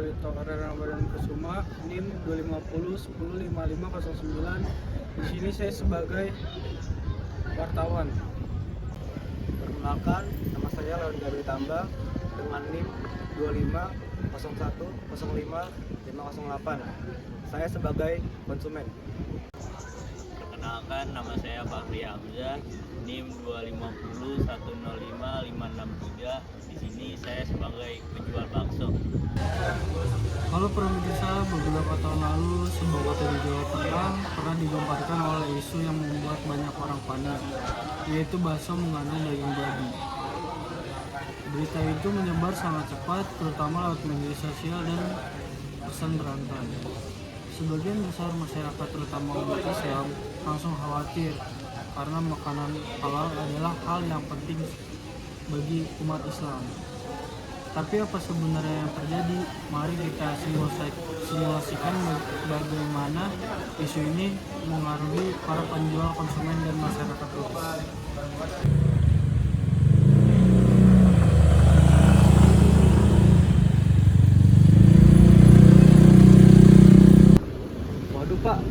Wito Karena Ramadan Kusuma, NIM 250 105509. Di sini saya sebagai wartawan. Perkenalkan, nama saya Leon Gabriel Tamba dengan NIM 2501050508. Saya sebagai konsumen. Perkenalkan, nama saya Fahri Hamzah, NIM 250105563. Di sini saya sebagai penjual bakso. Kalau pemirsa, beberapa tahun lalu sebuah kota di Jawa Tengah pernah digemparkan oleh isu yang membuat banyak orang panik, yaitu bakso mengandung daging babi. Berita itu menyebar sangat cepat, terutama lewat media sosial dan pesan berantai. Sebagian besar masyarakat, terutama umat Islam, langsung khawatir karena makanan halal adalah hal yang penting bagi umat Islam. Tapi apa sebenarnya yang terjadi? Mari kita simulasikan bagaimana isu ini mengaruhi para penjual, konsumen, dan masyarakat luas. Waduh Pak,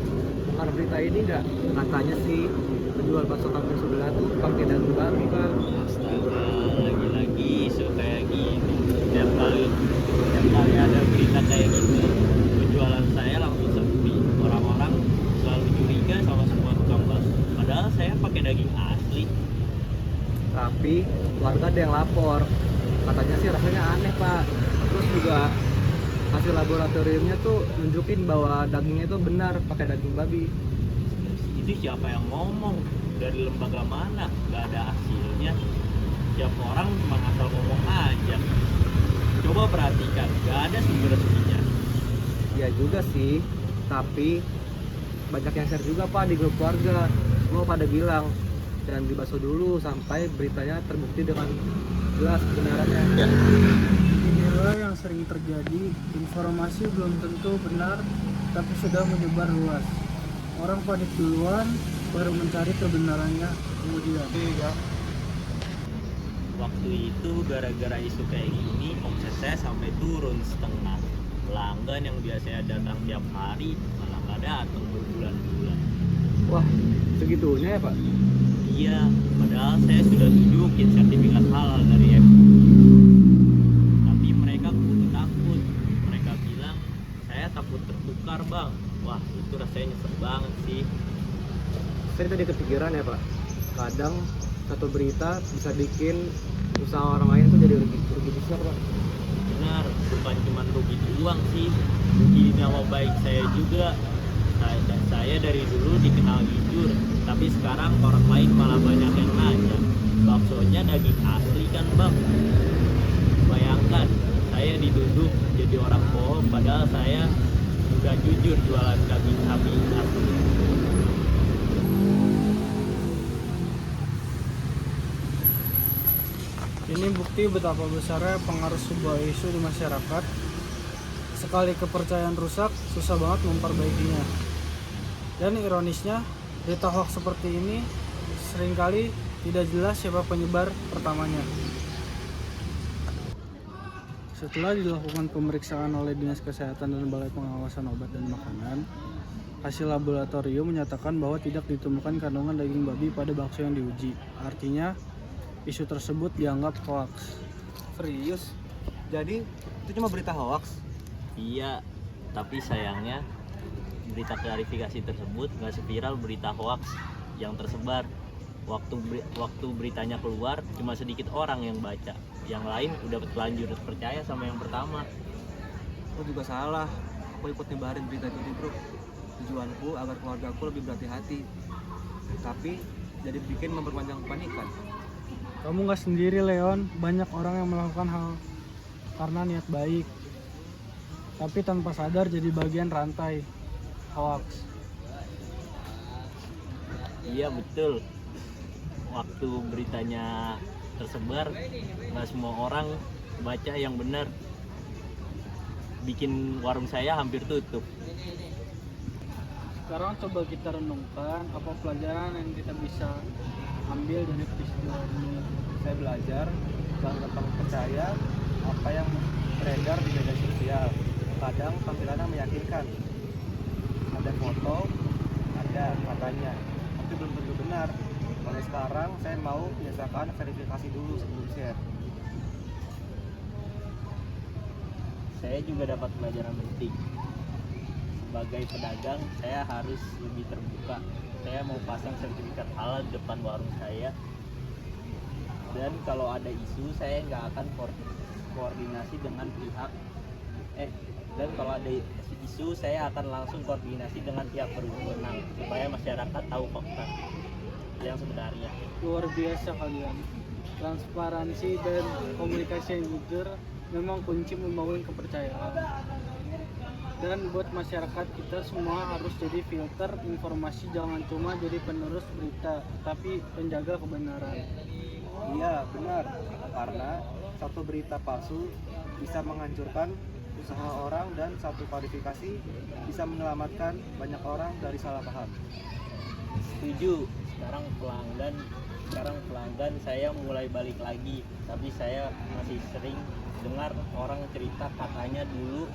dengar berita ini nggak? Katanya sih penjual bakso kampung sebelah tuh pakai daging babi Pak. Astaga, lagi-lagi isu kayak gini. Tiap kali ada berita kayak gitu, penjualan saya langsung sepi. Orang-orang selalu curiga sama semua tukang bakso. Padahal saya pakai daging asli. Tapi warga ada yang lapor, katanya sih rasanya aneh Pak. Terus juga hasil laboratoriumnya tuh nunjukin bahwa dagingnya itu benar pakai daging babi. Itu siapa yang ngomong? Dari lembaga mana? Gak ada hasilnya. Tiap orang cuma asal ngomong aja. Coba perhatikan, gak ada sumber resminya. Ya juga sih, tapi banyak yang share juga Pak di grup keluarga. Semua pada bilang jangan dibahas dulu sampai beritanya terbukti dengan jelas kebenarannya. Inilah yang sering terjadi, informasi belum tentu benar, tapi sudah menyebar luas. Orang panik duluan, baru mencari kebenarannya kemudian. Waktu itu gara-gara isu kayak gini, omset saya sampai turun setengah. Pelanggan yang biasanya datang tiap hari malah nggak datang berbulan-bulan. Wah, segitunya ya Pak? Iya, padahal saya sudah tunjukin sertifikat halal dari MUI. Tapi mereka takut. Mereka bilang, saya takut tertukar bang. Wah, itu rasanya nyesek banget sih. Saya tadi kepikiran ya Pak, kadang satu berita bisa bikin usaha orang lain tuh jadi rugi besar Pak. Benar, bukan cuma rugi uang sih, rugi nama baik saya juga. Saya dari dulu dikenal jujur, tapi sekarang orang lain malah banyak yang nanya, baksonya daging asli kan bang? Bayangkan, saya dituduh jadi orang bohong, padahal saya udah jujur jualan daging sapi asli. Ini bukti betapa besarnya pengaruh sebuah isu di masyarakat. Sekali kepercayaan rusak, susah banget memperbaikinya. Dan ironisnya, berita hoax seperti ini seringkali tidak jelas siapa penyebar pertamanya. Setelah dilakukan pemeriksaan oleh Dinas Kesehatan dan Balai Pengawasan Obat dan Makanan, hasil laboratorium menyatakan bahwa tidak ditemukan kandungan daging babi pada bakso yang diuji. Artinya, isu tersebut dianggap hoax. Serius? Jadi itu cuma berita hoax? Iya, tapi sayangnya berita klarifikasi tersebut nggak seviral berita hoax yang tersebar. Waktu beritanya keluar, cuma sedikit orang yang baca. Yang lain udah terlanjur percaya sama yang pertama. Aku juga salah, aku ikut nyebarin berita itu di grup. Tujuanku agar keluargaku lebih berhati-hati, tapi jadi bikin memperpanjang kepanikan. Kamu nggak sendiri, Leon. Banyak orang yang melakukan hal karena niat baik, tapi tanpa sadar jadi bagian rantai hoax. Iya betul. Waktu beritanya tersebar, nggak semua orang baca yang benar. Bikin warung saya hampir tutup. Sekarang coba kita renungkan apa pelajaran yang kita bisa ambil dari peristiwa ini. Saya belajar jangan gampang percaya apa yang beredar di media sosial. tampilan yang meyakinkan. Ada foto, ada katanya, tapi belum tentu benar. Mulai sekarang saya mau biasakan verifikasi dulu sebelum share. Saya juga dapat pelajaran penting. Sebagai pedagang, saya harus lebih terbuka. Saya mau pasang sertifikat halal di depan warung saya. Dan kalau ada isu, saya nggak akan koordinasi dengan pihak. Dan kalau ada isu, saya akan langsung koordinasi dengan pihak berwenang supaya masyarakat tahu fakta yang sebenarnya. Luar biasa kalian. Transparansi dan komunikasi yang jujur memang kunci membangun kepercayaan. Dan buat masyarakat kita semua harus jadi filter informasi, jangan cuma jadi penerus berita, tapi penjaga kebenaran. Iya, benar. Karena satu berita palsu bisa menghancurkan usaha orang dan satu klarifikasi bisa menyelamatkan banyak orang dari salah paham. Setuju. Sekarang pelanggan saya mulai balik lagi, tapi saya masih sering dengar orang cerita katanya dulu,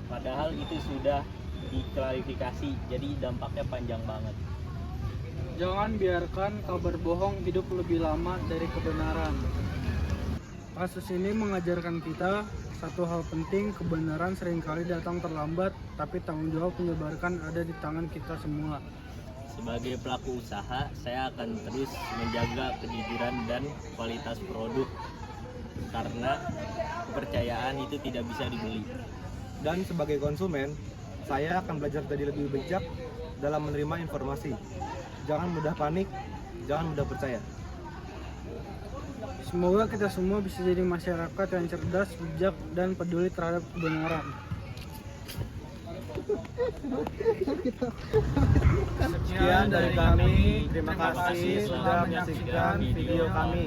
padahal itu sudah diklarifikasi, jadi dampaknya panjang banget. Jangan biarkan kabar bohong hidup lebih lama dari kebenaran. Kasus ini mengajarkan kita satu hal penting, kebenaran seringkali datang terlambat, tapi tanggung jawab menyebarkan ada di tangan kita semua. Sebagai pelaku usaha, saya akan terus menjaga kejujuran dan kualitas produk, karena kepercayaan itu tidak bisa dibeli. Dan sebagai konsumen, saya akan belajar jadi lebih bijak dalam menerima informasi. Jangan mudah panik, jangan mudah percaya. Semoga kita semua bisa jadi masyarakat yang cerdas, bijak, dan peduli terhadap kebenaran. Sekian dari kami, terima kasih sudah menyaksikan video kami.